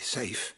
safe.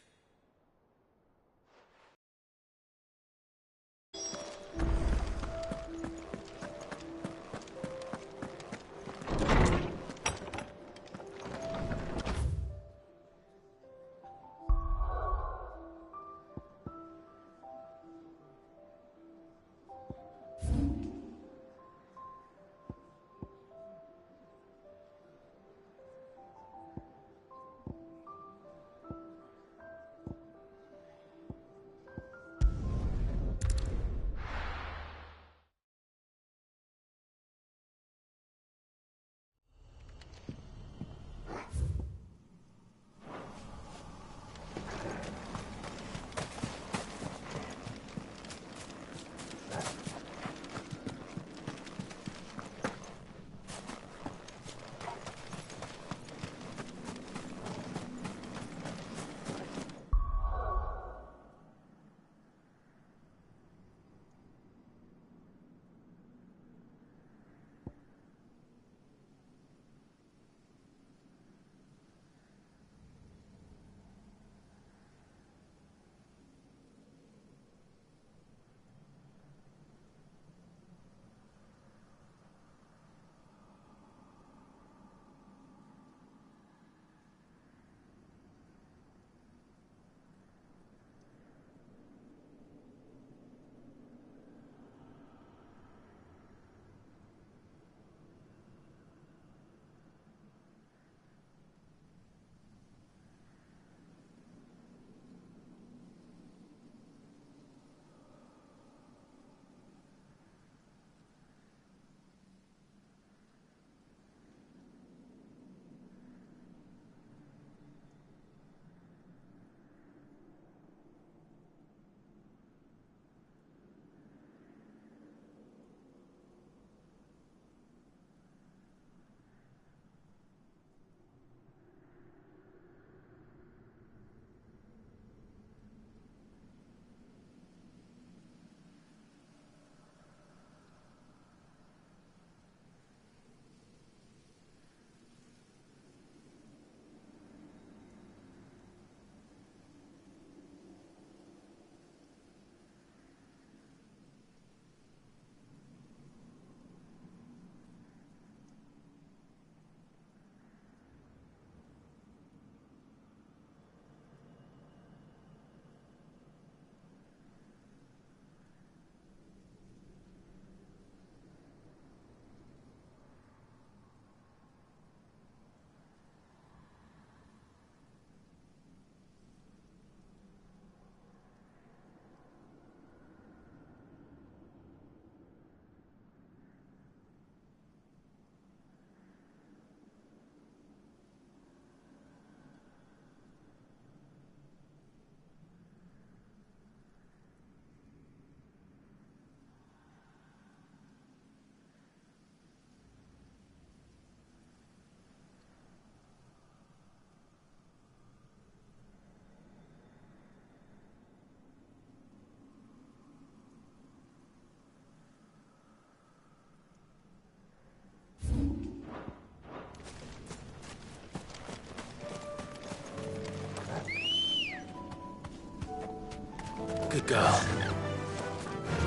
Good girl.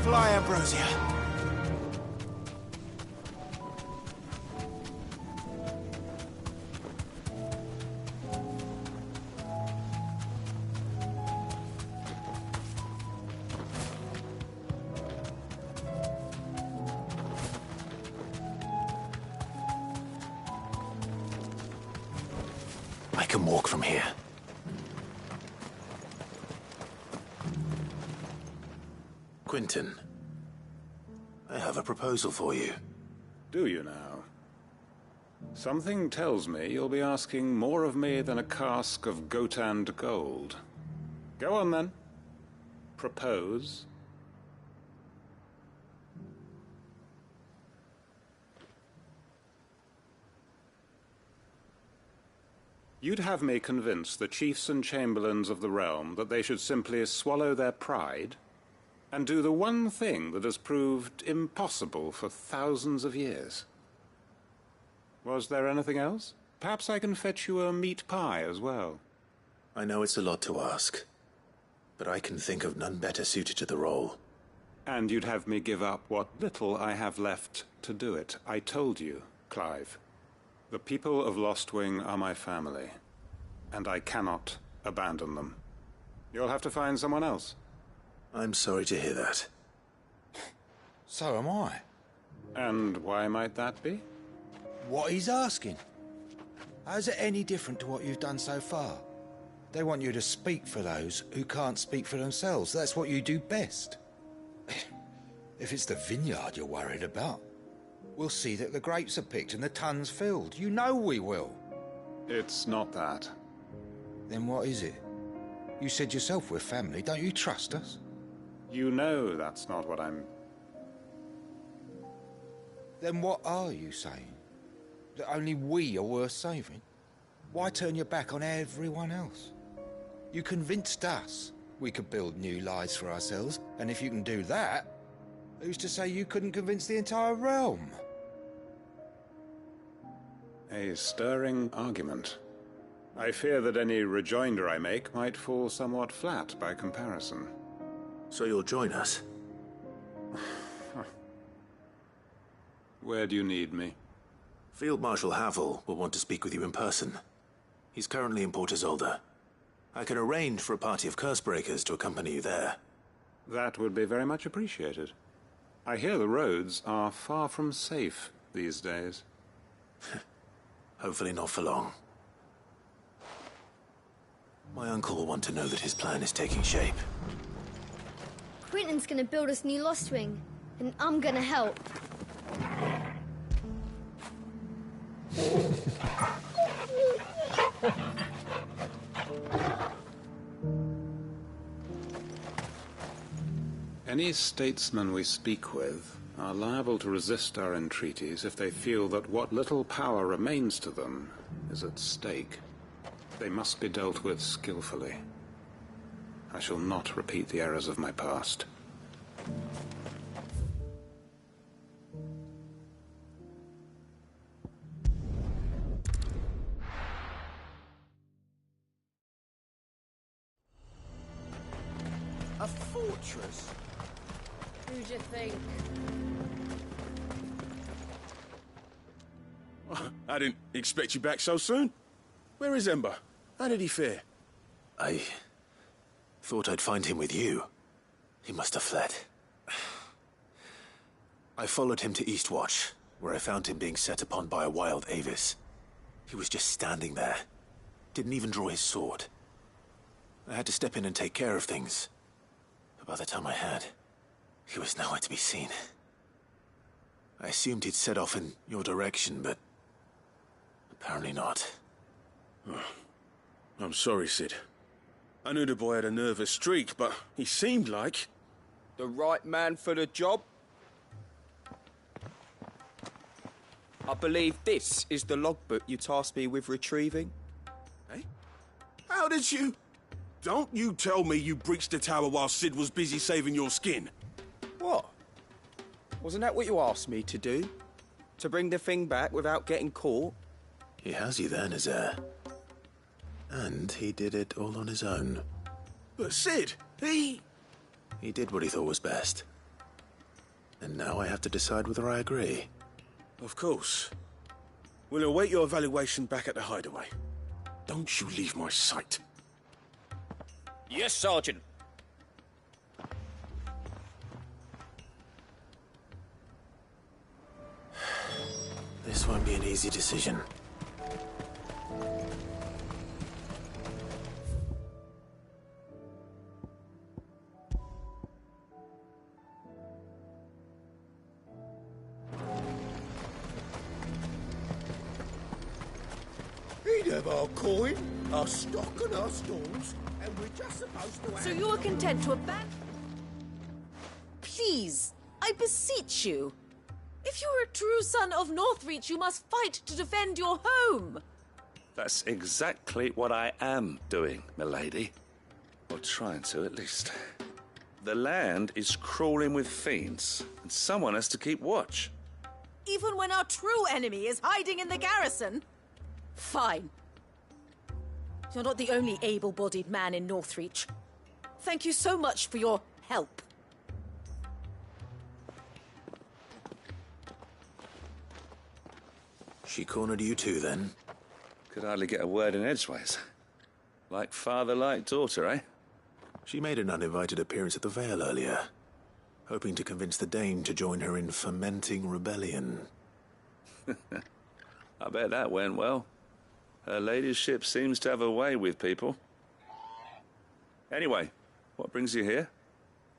Fly, Ambrosia. I can walk from here. Quentin, I have a proposal for you. Do you now? Something tells me you'll be asking more of me than a cask of Gotand gold. Go on then. Propose. You'd have me convince the chiefs and chamberlains of the realm that they should simply swallow their pride and do the one thing that has proved impossible for thousands of years. Was there anything else? Perhaps I can fetch you a meat pie as well. I know it's a lot to ask, but I can think of none better suited to the role. And you'd have me give up what little I have left to do it. I told you, Clive. The people of Lostwing are my family, and I cannot abandon them. You'll have to find someone else. I'm sorry to hear that. So am I. And why might that be? What he's asking. How's it any different to what you've done so far? They want you to speak for those who can't speak for themselves. That's what you do best. If it's the vineyard you're worried about, we'll see that the grapes are picked and the tons filled. You know we will. It's not that. Then what is it? You said yourself we're family. Don't you trust us? You know that's not what I'm... Then what are you saying? That only we are worth saving? Why turn your back on everyone else? You convinced us we could build new lives for ourselves, and if you can do that, who's to say you couldn't convince the entire realm? A stirring argument. I fear that any rejoinder I make might fall somewhat flat by comparison. So you'll join us? Where do you need me? Field Marshal Havel will want to speak with you in person. He's currently in Port Isolde. I can arrange for a party of Cursebreakers to accompany you there. That would be very much appreciated. I hear the roads are far from safe these days. Hopefully not for long. My uncle will want to know that his plan is taking shape. Quentin's gonna build us new Lostwing, and I'm gonna help. Any statesmen we speak with are liable to resist our entreaties if they feel that what little power remains to them is at stake. They must be dealt with skillfully. I shall not repeat the errors of my past. A fortress? Who'd you think? I didn't expect you back so soon. Where is Ember? How did he fare? I thought I'd find him with you. He must have fled. I followed him to Eastwatch, where I found him being set upon by a wild Avis. He was just standing there. Didn't even draw his sword. I had to step in and take care of things. But by the time I had, he was nowhere to be seen. I assumed he'd set off in your direction, but apparently not. I'm sorry, Sid. I knew the boy had a nervous streak, but he seemed like... The right man for the job? I believe this is the logbook you tasked me with retrieving. Eh? How did you... Don't you tell me you breached the tower while Sid was busy saving your skin. What? Wasn't that what you asked me to do? To bring the thing back without getting caught? He has you there, Nazaire. And he did it all on his own. But Sid, he did what he thought was best. And now I have to decide whether I agree. Of course. We'll await your evaluation back at the hideaway. Don't you leave my sight. Yes, Sergeant. This won't be an easy decision. He'd have our coin, our stock and our stores, and we're just supposed to... So you are content to abandon... Please, I beseech you. If you are a true son of Northreach, you must fight to defend your home. That's exactly what I am doing, milady. Or trying to, at least. The land is crawling with fiends, and someone has to keep watch. Even when our true enemy is hiding in the garrison? Fine. You're not the only able-bodied man in Northreach. Thank you so much for your help. She cornered you too, then? Could hardly get a word in edgeways. Like father, like daughter, eh? She made an uninvited appearance at the Vale earlier, hoping to convince the Dame to join her in fomenting rebellion. I bet that went well. Her ladyship seems to have a way with people. Anyway, what brings you here?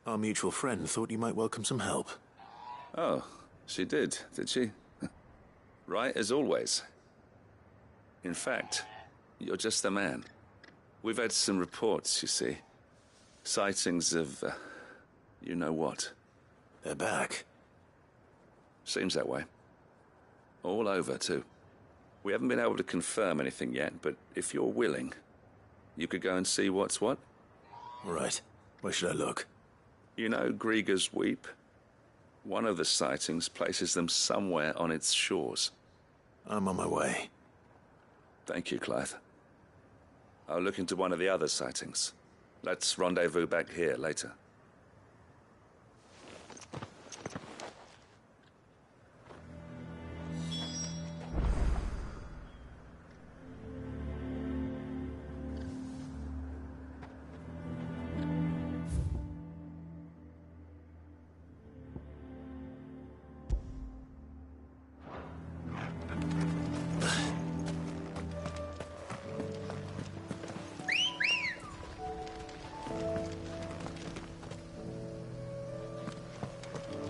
Our mutual friend thought you might welcome some help. Oh, she did she? Right as always. In fact, you're just the man. We've had some reports, you see. Sightings of, you know what. They're back. Seems that way. All over, too. We haven't been able to confirm anything yet, but if you're willing, you could go and see what's what. Right. Where should I look? You know Grieger's Weep? One of the sightings places them somewhere on its shores. I'm on my way. Thank you, Clive. I'll look into one of the other sightings. Let's rendezvous back here later.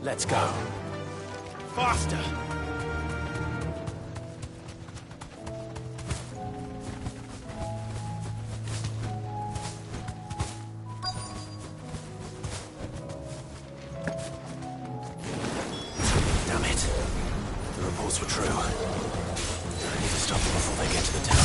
Let's go. Faster! Damn it. The reports were true. I need to stop them before they get to the town.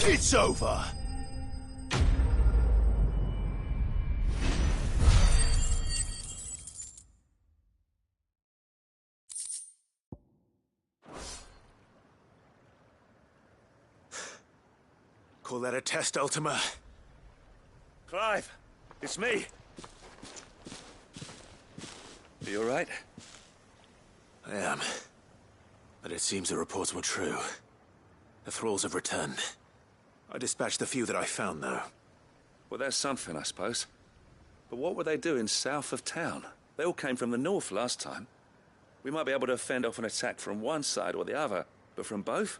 It's over. Call that a test, Ultima? Clive, it's me. Are you all right? I am. But it seems the reports were true. The thralls have returned. I dispatched the few that I found, though. Well, that's something, I suppose. But what were they doing south of town? They all came from the north last time. We might be able to fend off an attack from one side or the other, but from both?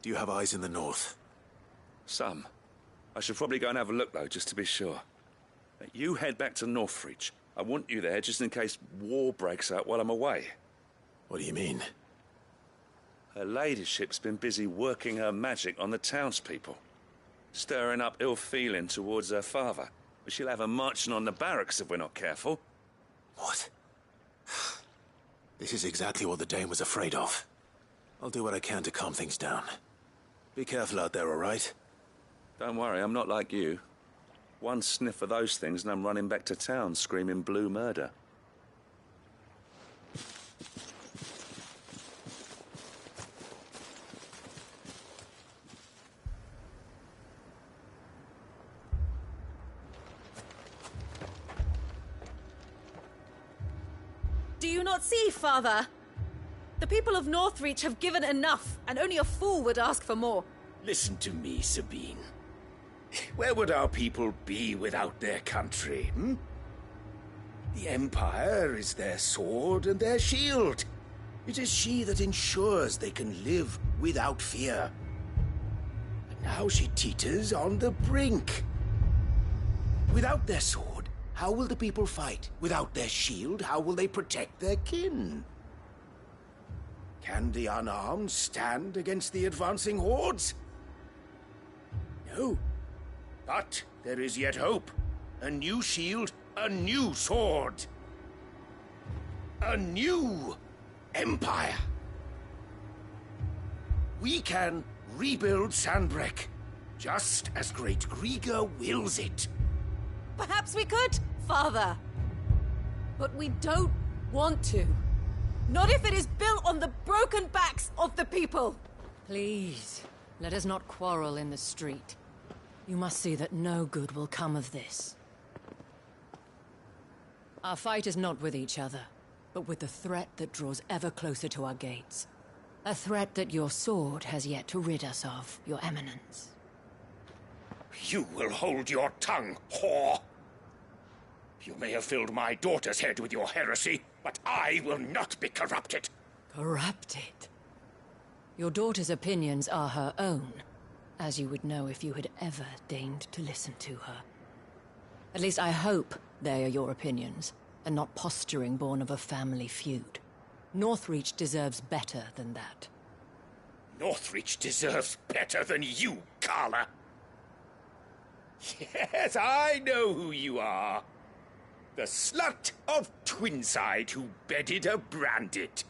Do you have eyes in the north? Some. I should probably go and have a look, though, just to be sure. You head back to Northreach. I want you there just in case war breaks out while I'm away. What do you mean? Her ladyship's been busy working her magic on the townspeople. Stirring up ill feeling towards her father. But she'll have her marching on the barracks if we're not careful. What? This is exactly what the Dame was afraid of. I'll do what I can to calm things down. Be careful out there, all right? Don't worry, I'm not like you. One sniff of those things and I'm running back to town screaming blue murder. Do you not see, Father? The people of Northreach have given enough, and only a fool would ask for more. Listen to me, Sabine. Where would our people be without their country, hmm? The Empire is their sword and their shield. It is she that ensures they can live without fear. And now she teeters on the brink. Without their sword, how will the people fight? Without their shield, how will they protect their kin? Can the unarmed stand against the advancing hordes? No. But there is yet hope. A new shield, a new sword. A new empire. We can rebuild Sandbreck, just as Great Grieger wills it. Perhaps we could, Father. But we don't want to. Not if it is built on the broken backs of the people. Please, let us not quarrel in the street. You must see that no good will come of this. Our fight is not with each other, but with the threat that draws ever closer to our gates. A threat that your sword has yet to rid us of, Your Eminence. You will hold your tongue, whore! You may have filled my daughter's head with your heresy, but I will not be corrupted. Corrupted? Your daughter's opinions are her own, as you would know if you had ever deigned to listen to her. At least I hope they are your opinions, and not posturing born of a family feud. Northreach deserves better than that. Northreach deserves better than you, Carla. Yes, I know who you are. The slut of Twinside who bedded a Brandit.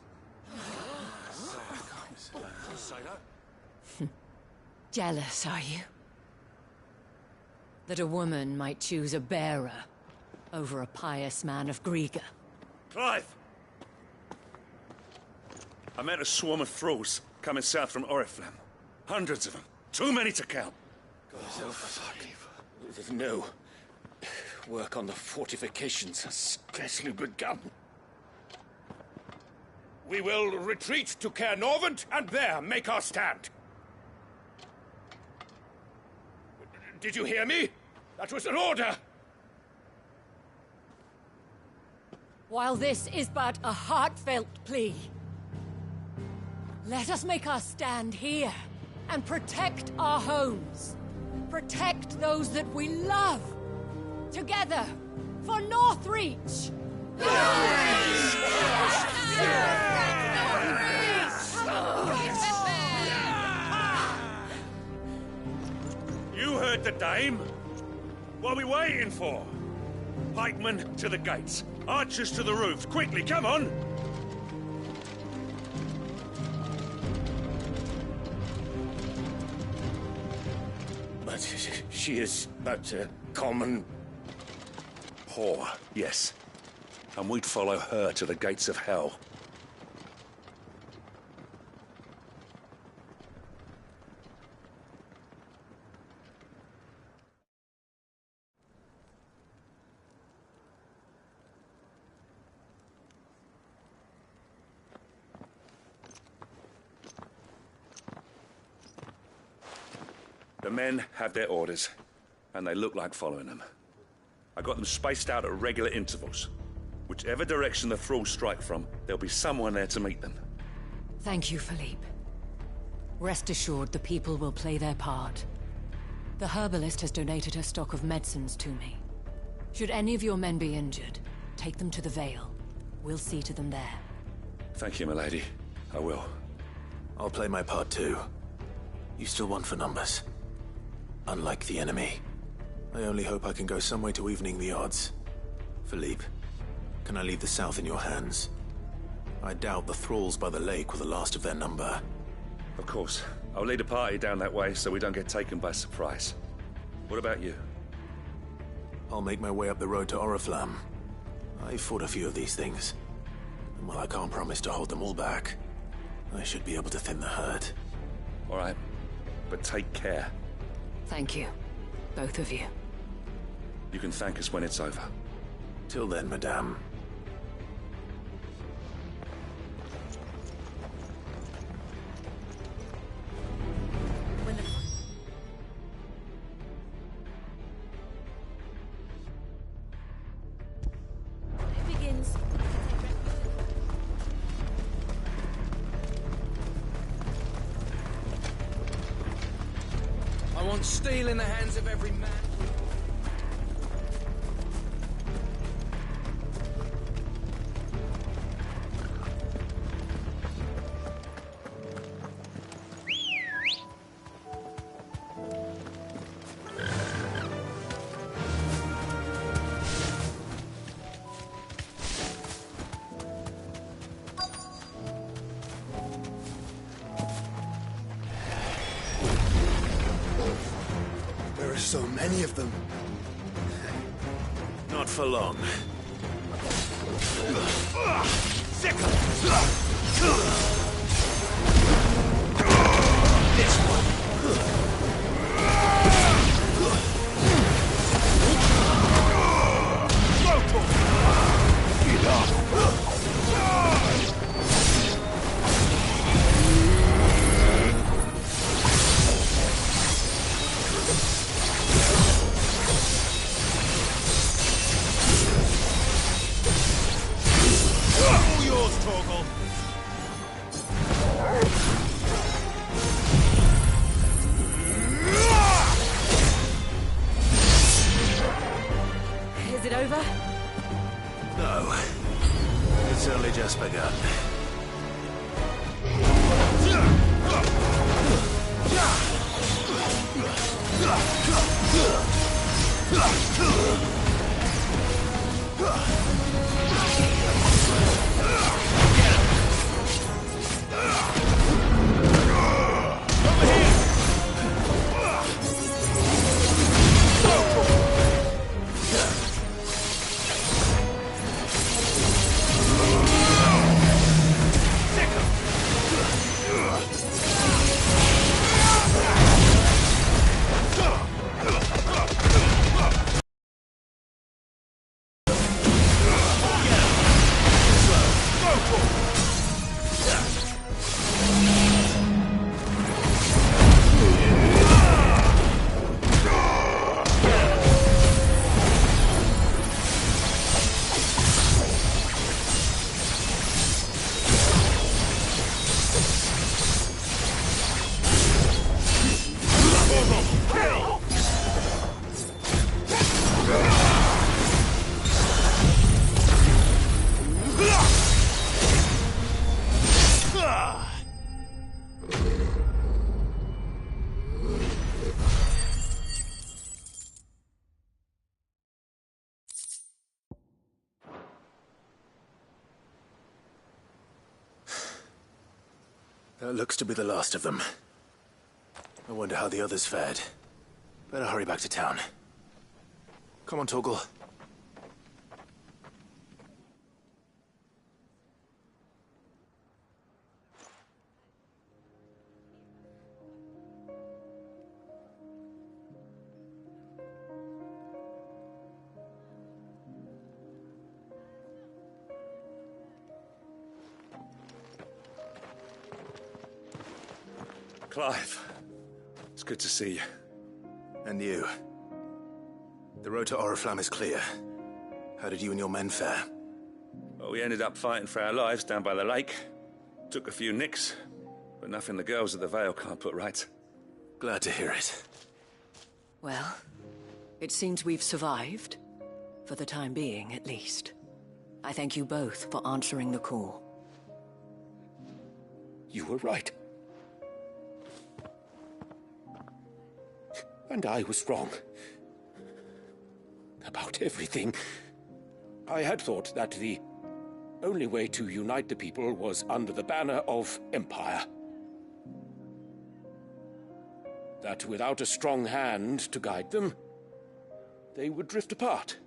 Jealous, are you? That a woman might choose a bearer over a pious man of Grieger. Clive! I met a swarm of thralls coming south from Oriflamme. Hundreds of them. Too many to count. No. Work on the fortifications has scarcely begun. We will retreat to Caer Norvent and there make our stand. Did you hear me? That was an order! While this is but a heartfelt plea, let us make our stand here and protect our homes. Protect those that we love. Together, for Northreach! You heard the dame. What are we waiting for? Pikemen to the gates. Archers to the roofs. Quickly, come on! But she is but a common... Whore, yes. And we'd follow her to the gates of hell. The men have their orders, and they look like following them. I got them spaced out at regular intervals. Whichever direction the thralls strike from, there'll be someone there to meet them. Thank you, Philippe. Rest assured the people will play their part. The herbalist has donated her stock of medicines to me. Should any of your men be injured, take them to the Vale. We'll see to them there. Thank you, milady. I will. I'll play my part too. You still want for numbers. Unlike the enemy. I only hope I can go some way to evening the odds. Philippe, can I leave the south in your hands? I doubt the thralls by the lake were the last of their number. Of course. I'll lead a party down that way so we don't get taken by surprise. What about you? I'll make my way up the road to Oriflamme. I fought a few of these things. And while I can't promise to hold them all back, I should be able to thin the herd. All right. But take care. Thank you. Both of you. You can thank us when it's over. Till then, madame. want steel in the hands of every man. So many of them. Not for long. This one. Is it over? No. It's only just begun. That looks to be the last of them. I wonder how the others fared. Better hurry back to town. Come on, Torgal. Clive, it's good to see you. And you. The road to Oriflamme is clear. How did you and your men fare? Well, we ended up fighting for our lives down by the lake. Took a few nicks, but nothing the girls at the Vale can't put right. Glad to hear it. Well, it seems we've survived. For the time being, at least. I thank you both for answering the call. You were right. And I was wrong. About everything. I had thought that the only way to unite the people was under the banner of Empire. That without a strong hand to guide them, they would drift apart.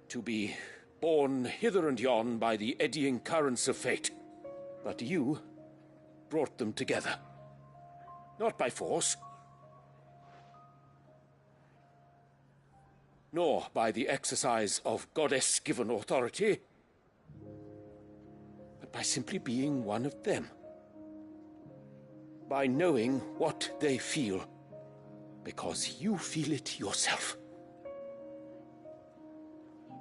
To be borne hither and yon by the eddying currents of fate. But you brought them together. Not by force, nor by the exercise of goddess-given authority, but by simply being one of them. By knowing what they feel, because you feel it yourself.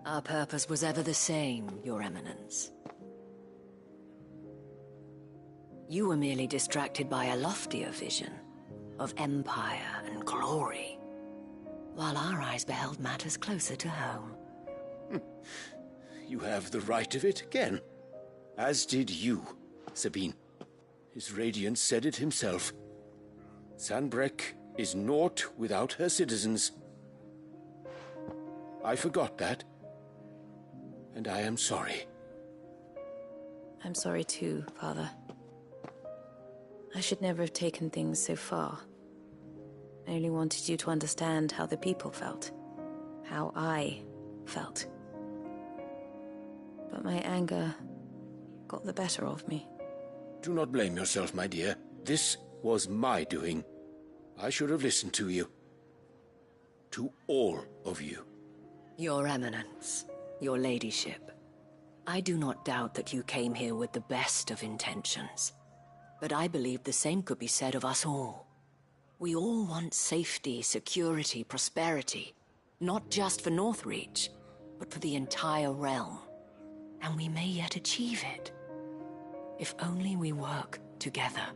Our purpose was ever the same, Your Eminence. You were merely distracted by a loftier vision. of empire and glory, while our eyes beheld matters closer to home. You have the right of it again. As did you, Sabine. His radiance said it himself. Sanbreque is naught without her citizens. I forgot that. And I am sorry. I'm sorry too, Father. I should never have taken things so far. I only wanted you to understand how the people felt. How I felt. But my anger got the better of me. Do not blame yourself, my dear. This was my doing. I should have listened to you. To all of you. Your Eminence, your ladyship, I do not doubt that you came here with the best of intentions. But I believe the same could be said of us all. We all want safety, security, prosperity. Not just for Northreach, but for the entire realm. And we may yet achieve it. If only we work together.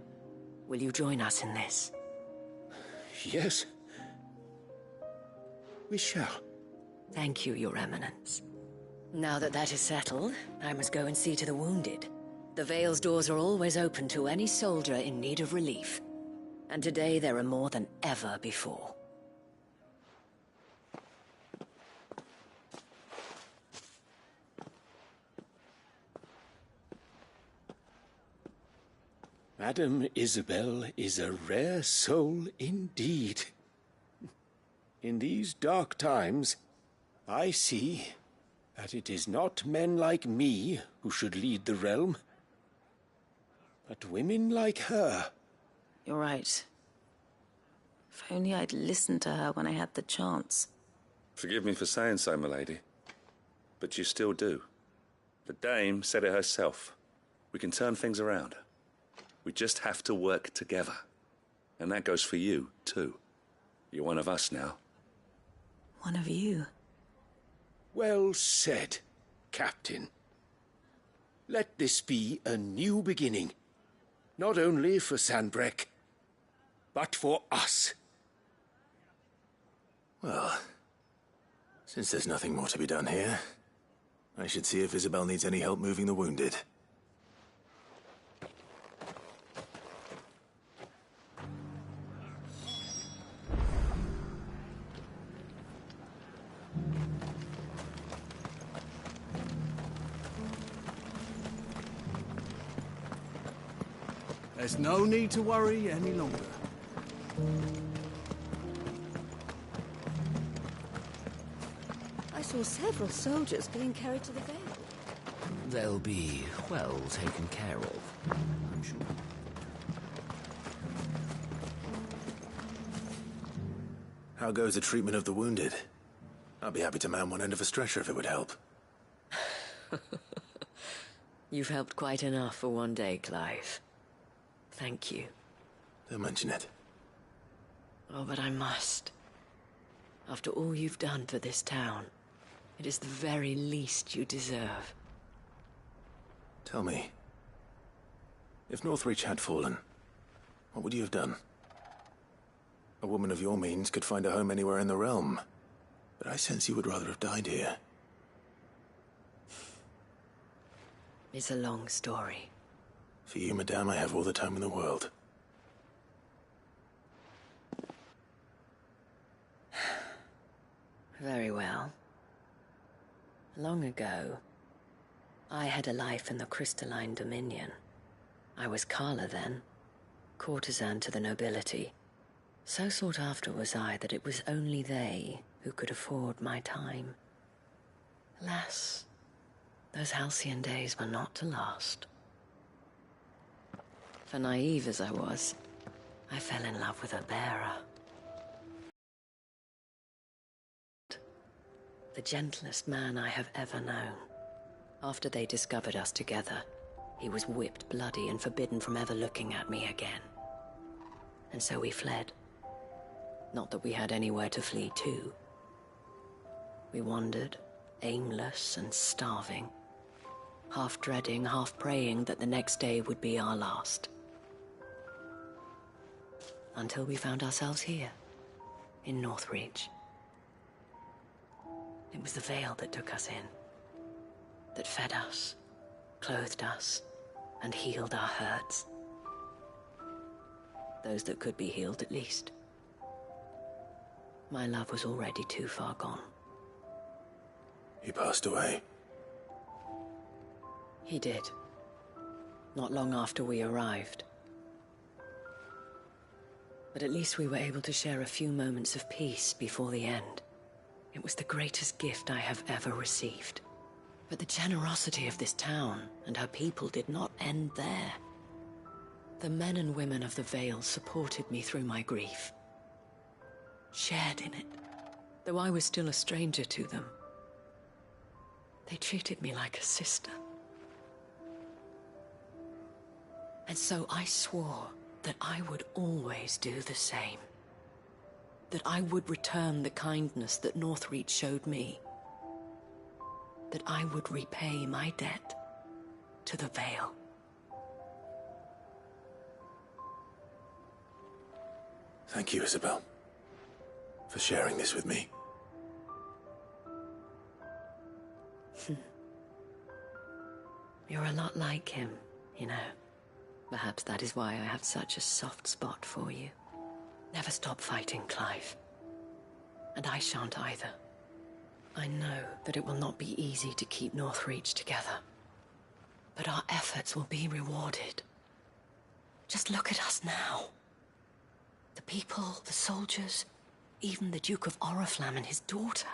Will you join us in this? Yes. We shall. Thank you, Your Eminence. Now that that is settled, I must go and see to the wounded. The Vale's doors are always open to any soldier in need of relief. And today there are more than ever before. Madame Isabel is a rare soul indeed. In these dark times, I see that it is not men like me who should lead the realm, but women like her. You're right. If only I'd listened to her when I had the chance. Forgive me for saying so, milady, but you still do. The Dame said it herself. We can turn things around. We just have to work together. And that goes for you, too. You're one of us now. One of you. Well said, Captain. Let this be a new beginning. Not only for Sanbreque, but for us. Well, since there's nothing more to be done here, I should see if Isabel needs any help moving the wounded. There's no need to worry any longer. I saw several soldiers being carried to the Vale. They'll be well taken care of, I'm sure. How goes the treatment of the wounded? I'd be happy to man one end of a stretcher if it would help. You've helped quite enough for one day, Clive. Thank you. Don't mention it. Oh, but I must. After all you've done for this town, it is the very least you deserve. Tell me, if Northreach had fallen, what would you have done? A woman of your means could find a home anywhere in the realm, but I sense you would rather have died here. It's a long story. For you, madame, I have all the time in the world. Very well. Long ago, I had a life in the Crystalline Dominion. I was Carla then, courtesan to the nobility. So sought after was I that it was only they who could afford my time. Alas, those halcyon days were not to last. For naive as I was, I fell in love with a bearer. The gentlest man I have ever known. After they discovered us together, he was whipped bloody and forbidden from ever looking at me again. And so we fled. Not that we had anywhere to flee to. We wandered, aimless and starving, half dreading, half praying that the next day would be our last. Until we found ourselves here, in Northreach. It was the veil that took us in, that fed us, clothed us, and healed our hurts. Those that could be healed, at least. My love was already too far gone. He passed away. He did. Not long after we arrived. But at least we were able to share a few moments of peace before the end. It was the greatest gift I have ever received. But the generosity of this town and her people did not end there. The men and women of the Vale supported me through my grief. Shared in it, though I was still a stranger to them. They treated me like a sister. And so I swore that I would always do the same. That I would return the kindness that Northreach showed me. That I would repay my debt to the Vale. Thank you, Isabel, for sharing this with me. You're a lot like him, you know. Perhaps that is why I have such a soft spot for you. Never stop fighting, Clive. And I shan't either. I know that it will not be easy to keep Northreach together. But our efforts will be rewarded. Just look at us now. The people, the soldiers, even the Duke of Oriflamme and his daughter.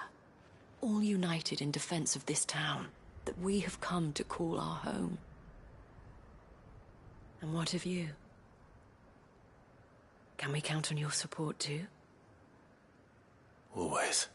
All united in defense of this town that we have come to call our home. And what of you? Can we count on your support too? Always.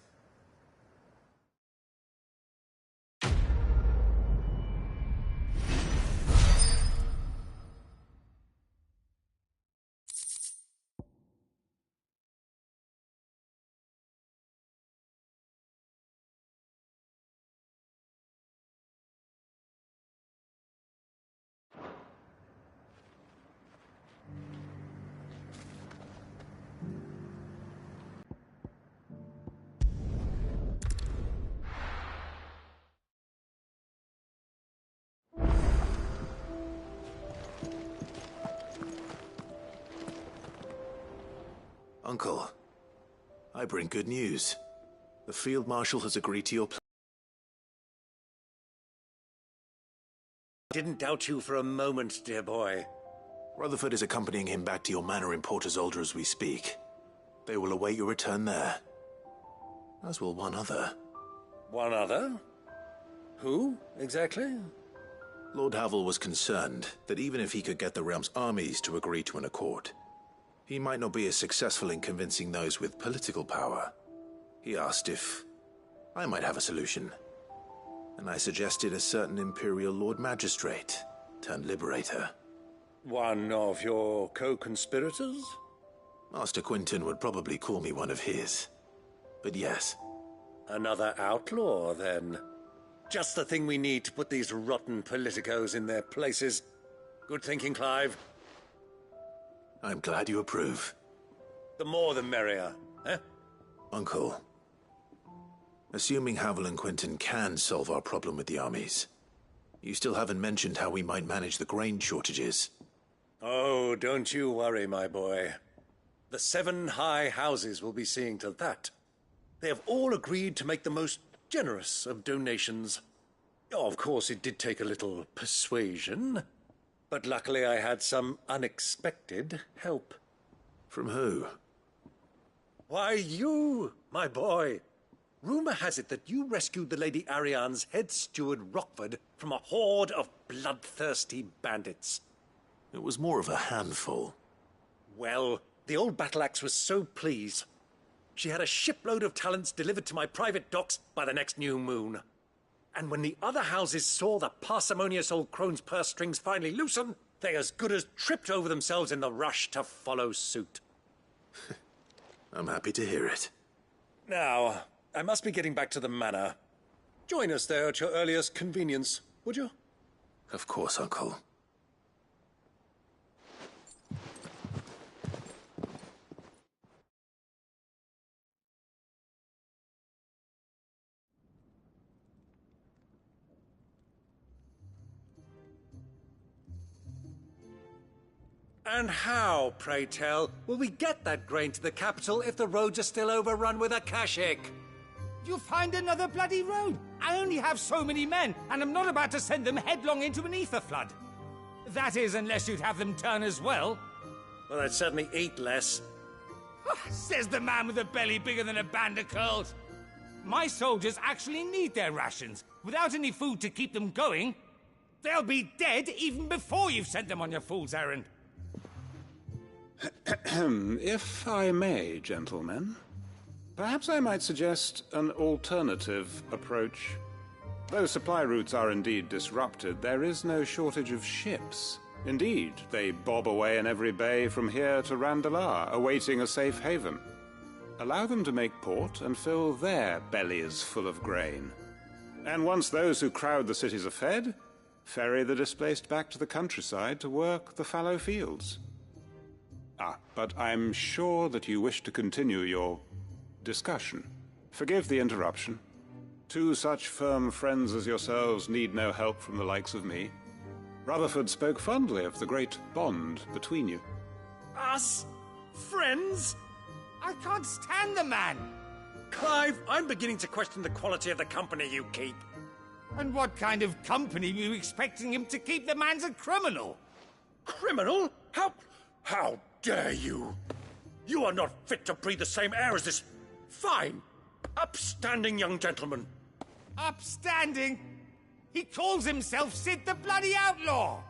Uncle, I bring good news. The Field Marshal has agreed to your plan. Didn't doubt you for a moment, dear boy. Rutherford is accompanying him back to your manor in Port Isolde as we speak. They will await your return there. As will one other. One other? Who, exactly? Lord Havel was concerned that even if he could get the realm's armies to agree to an accord, he might not be as successful in convincing those with political power. He asked if I might have a solution, and I suggested a certain Imperial Lord Magistrate turned Liberator. One of your co-conspirators? Master Quinton would probably call me one of his, but yes. Another outlaw, then. Just the thing we need to put these rotten politicos in their places. Good thinking, Clive. I'm glad you approve. The more the merrier, eh? Uncle, assuming Havel and Quinton can solve our problem with the armies, you still haven't mentioned how we might manage the grain shortages. Oh, don't you worry, my boy. The 7 high houses will be seeing to that. They have all agreed to make the most generous of donations. Oh, of course, it did take a little persuasion. But luckily I had some unexpected help. From who? Why, you, my boy. Rumor has it that you rescued the Lady Ariane's head steward Rockford from a horde of bloodthirsty bandits. It was more of a handful. Well, the old battle-axe was so pleased. She had a shipload of talents delivered to my private docks by the next new moon. And when the other houses saw the parsimonious old crone's purse strings finally loosen, they as good as tripped over themselves in the rush to follow suit. I'm happy to hear it. Now, I must be getting back to the manor. Join us there at your earliest convenience, would you? Of course, Uncle. And how, pray tell, will we get that grain to the capital if the roads are still overrun with Akashic? You'll find another bloody road. I only have so many men, and I'm not about to send them headlong into an ether flood. That is, unless you'd have them turn as well. Well, I'd certainly eat less. Says the man with a belly bigger than a band of curls. My soldiers actually need their rations. Without any food to keep them going, they'll be dead even before you've sent them on your fool's errand. If I may, gentlemen, perhaps I might suggest an alternative approach. Though supply routes are indeed disrupted, there is no shortage of ships. Indeed, they bob away in every bay from here to Randalar, awaiting a safe haven. Allow them to make port and fill their bellies full of grain. And once those who crowd the cities are fed, ferry the displaced back to the countryside to work the fallow fields. But I'm sure that you wish to continue your discussion. Forgive the interruption. Two such firm friends as yourselves need no help from the likes of me. Rutherford spoke fondly of the great bond between you. Us? Friends? I can't stand the man! Clive, I'm beginning to question the quality of the company you keep. And what kind of company were you expecting him to keep? The man's a criminal! Criminal? How dare you? You are not fit to breathe the same air as this fine, upstanding young gentleman. Upstanding? He calls himself Sid the Bloody Outlaw!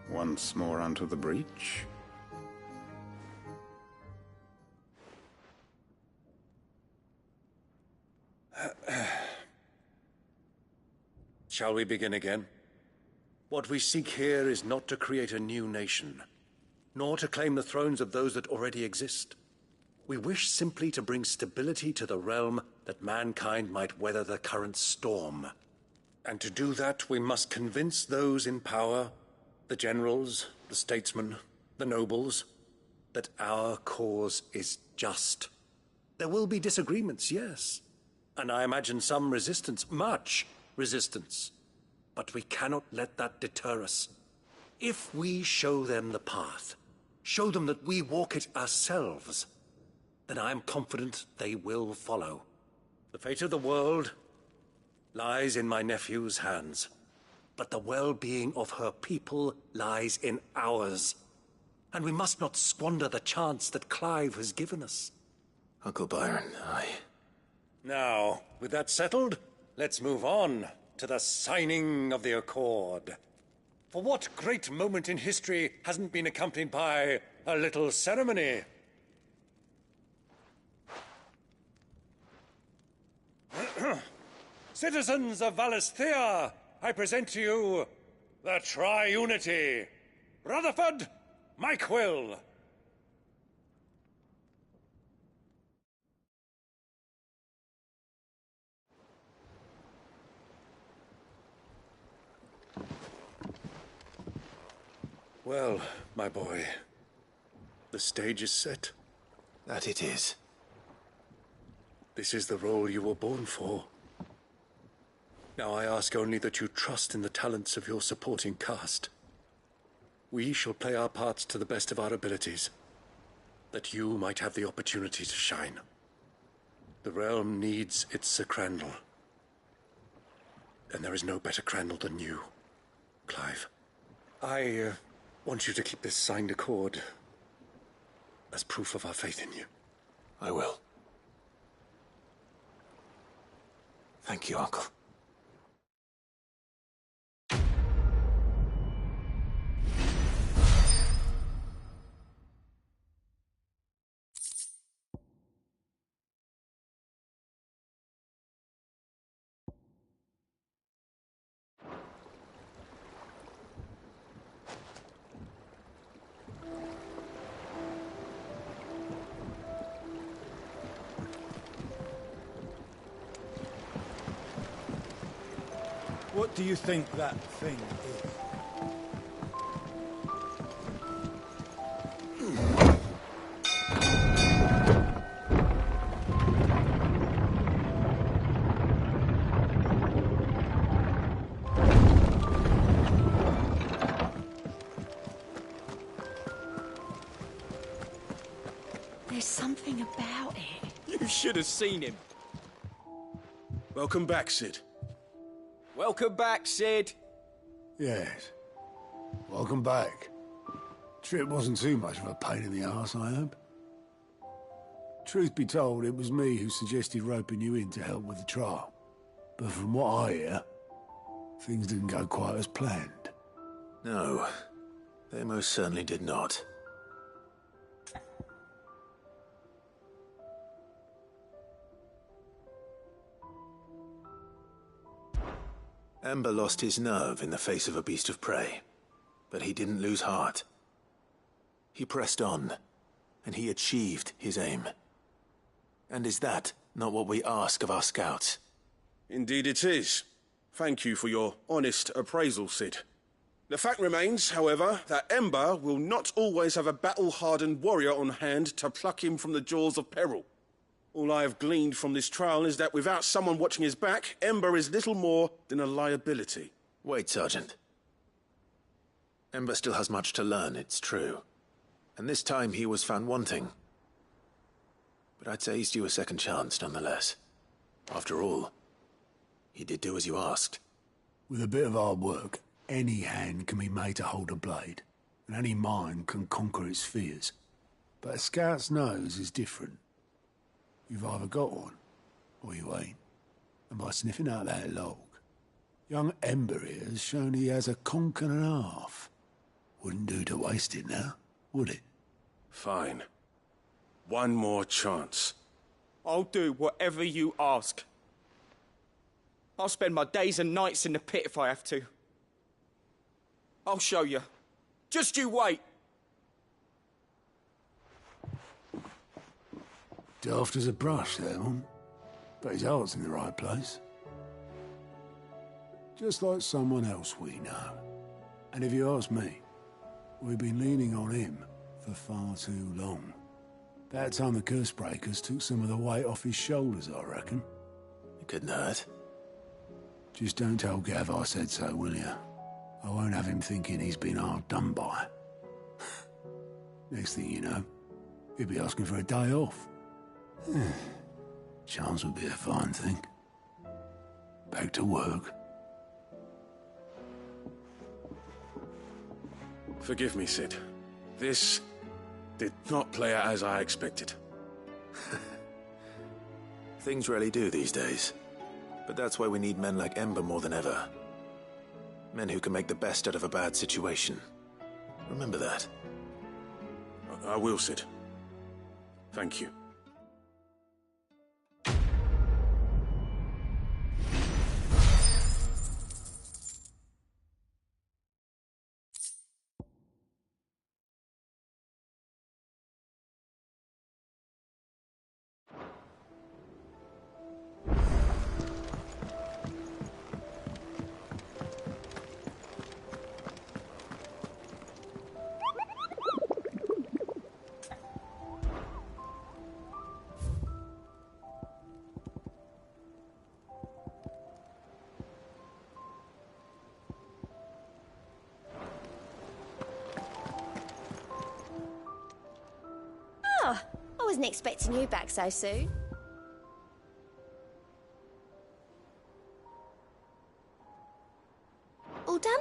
Once more unto the breach. Shall we begin again? What we seek here is not to create a new nation, nor to claim the thrones of those that already exist. We wish simply to bring stability to the realm that mankind might weather the current storm. And to do that, we must convince those in power, the generals, the statesmen, the nobles, that our cause is just. There will be disagreements, yes. And I imagine some resistance, much resistance. But we cannot let that deter us. If we show them the path, show them that we walk it ourselves, then I am confident they will follow. The fate of the world lies in my nephew's hands, but the well-being of her people lies in ours. And we must not squander the chance that Clive has given us. Uncle Byron, Now, with that settled, let's move on to the signing of the Accord. For what great moment in history hasn't been accompanied by a little ceremony? Citizens of Valisthea, I present to you the Triunity. Rutherford, Mike Will. Well, my boy, the stage is set. That it is. This is the role you were born for. Now I ask only that you trust in the talents of your supporting cast. We shall play our parts to the best of our abilities, that you might have the opportunity to shine. The realm needs its Sir Crandall. And there is no better Crandall than you, Clive. I want you to keep this signed accord as proof of our faith in you. I will. Thank you, Uncle. What do you think that thing is? You should have seen him. Welcome back, Sid. Welcome back, Sid. Yes. Welcome back. Trip wasn't too much of a pain in the arse, I hope. Truth be told, it was me who suggested roping you in to help with the trial. But from what I hear, things didn't go quite as planned. No, they most certainly did not. Ember lost his nerve in the face of a beast of prey, but he didn't lose heart. He pressed on, and he achieved his aim. And is that not what we ask of our scouts? Indeed it is. Thank you for your honest appraisal, Sid. The fact remains, however, that Ember will not always have a battle-hardened warrior on hand to pluck him from the jaws of peril. All I have gleaned from this trial is that without someone watching his back, Ember is little more than a liability. Wait, Sergeant. Ember still has much to learn, it's true. And this time he was found wanting. But I'd say he's due a second chance, nonetheless. After all, he did do as you asked. With a bit of hard work, any hand can be made to hold a blade, and any mind can conquer its fears. But a scout's nose is different. You've either got one, or you ain't. And by sniffing out that log, young Ember here has shown he has a conch and a half. Wouldn't do to waste it now, would it? Fine. One more chance. I'll do whatever you ask. I'll spend my days and nights in the pit if I have to. I'll show you. Just you wait. Daft as a brush, that one. But his heart's in the right place. Just like someone else we know. And if you ask me, we've been leaning on him for far too long. That time the curse breakers took some of the weight off his shoulders, I reckon. It couldn't hurt. Just don't tell Gav I said so, will you? I won't have him thinking he's been hard done by. Next thing you know, he'll be asking for a day off. Chance would be a fine thing. Back to work. Forgive me, Sid. This did not play out as I expected. Things really do these days. But that's why we need men like Ember more than ever. Men who can make the best out of a bad situation. Remember that. I will, Sid. Thank you. Oh, I wasn't expecting you back so soon. All done?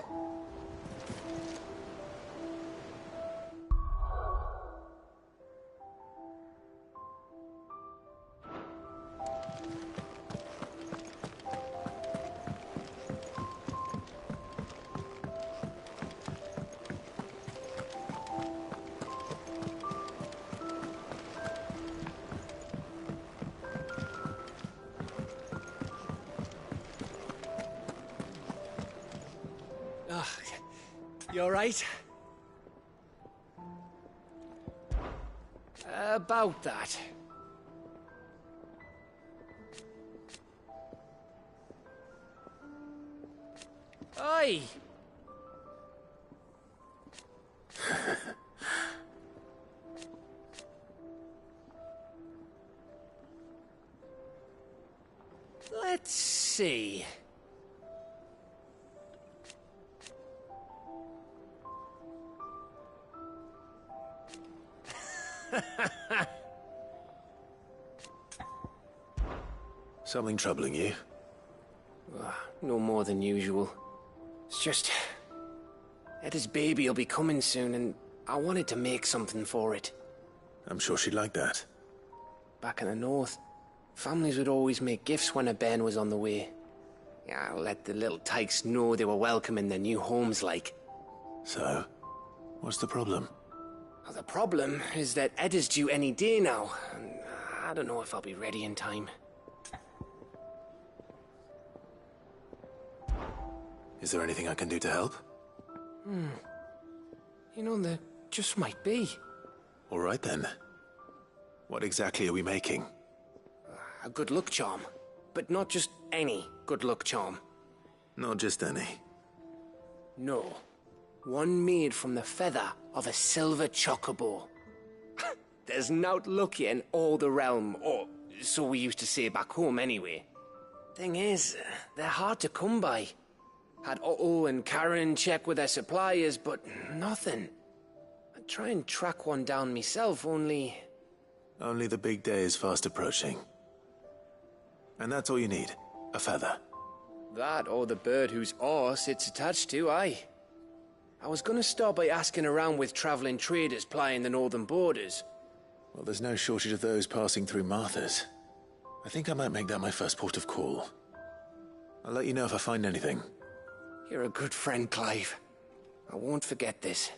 You all right? About that. Oi! Let's see. Something troubling you? No more than usual. It's just... Eda's baby will be coming soon, and I wanted to make something for it. I'm sure she'd like that. Back in the north, families would always make gifts when a bairn was on the way. Yeah, let the little tykes know they were welcome in their new homes, like. So, what's the problem? Well, the problem is that Eda's due any day now, and I don't know if I'll be ready in time. Is there anything I can do to help? You know, there just might be. All right then. What exactly are we making? A good luck charm. But not just any good luck charm. Not just any. No. One made from the feather of a silver chocobo. There's nowt luckier in all the realm, or so we used to say back home anyway. Thing is, they're hard to come by. Had Otto and Karen check with their suppliers, but nothing. I'd try and track one down myself, only... Only the big day is fast approaching. And that's all you need, a feather. That or the bird whose horse it's attached to, aye. I was gonna start by asking around with traveling traders plying the northern borders. Well, there's no shortage of those passing through Martha's. I think I might make that my first port of call. I'll let you know if I find anything. You're a good friend, Clive. I won't forget this.